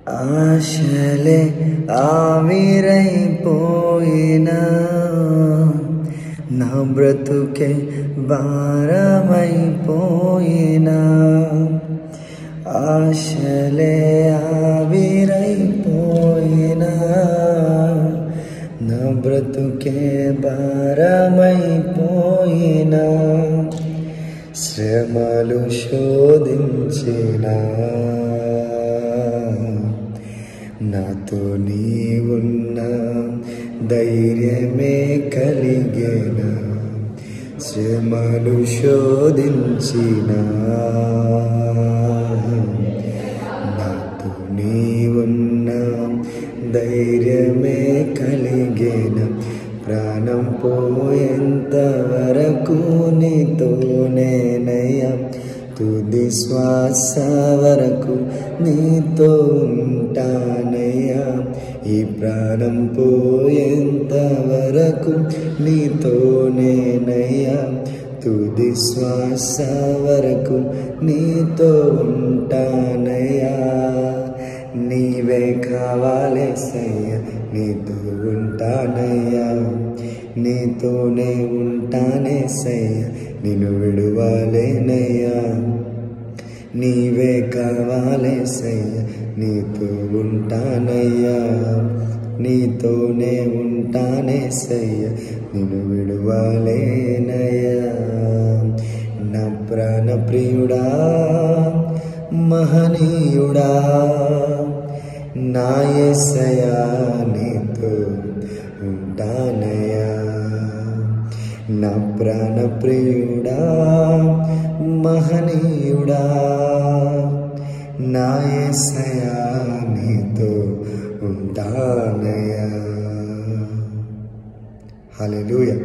ఆశలే ఆవిరైపోయినా నా బ్రతుకే భారమైపోయినా ఆశలే ఆవిరైపోయినా నా బ్రతుకే భారమైపోయినా శ్రమలు శోధించినా నాతో నీవున్నా ధైర్యమే కలిగేనా శ్రమలు శోధించినా నాతో నీవున్నా ధైర్యమే కలిగేనా ప్రాణం పోయేంత వరకు నీతోనేనయ్యా తుది శ్వాస వరకు నీతో ఉంటానయ్యా ఈ ప్రాణం పోయేంత వరకు నీతోనేనయ్యా తుది శ్వాస వరకు నీతో ఉంటానయ్యా నీవే కావాలేసయ్యా నీతో ఉంటానయ్యా నీతోనే ఉంటానేసయ్యా నిన్ను విడువలేనయ్యా నీవే కావాలేసయ్యా నీతో ఉంటానయ్యా నీతోనే ఉంటానేసయ్యా నిన్ను విడువలేనయ్యా నా ప్రాణ ప్రియుడా మహనీయుడా నా యేసయ్యా నీతో ఉంటానయ్యా నా ప్రాణ ప్రియుడా మహనీయుడా నా యేసయ్యా నీతో ఉంటానయ్యా హల్లెలూయా.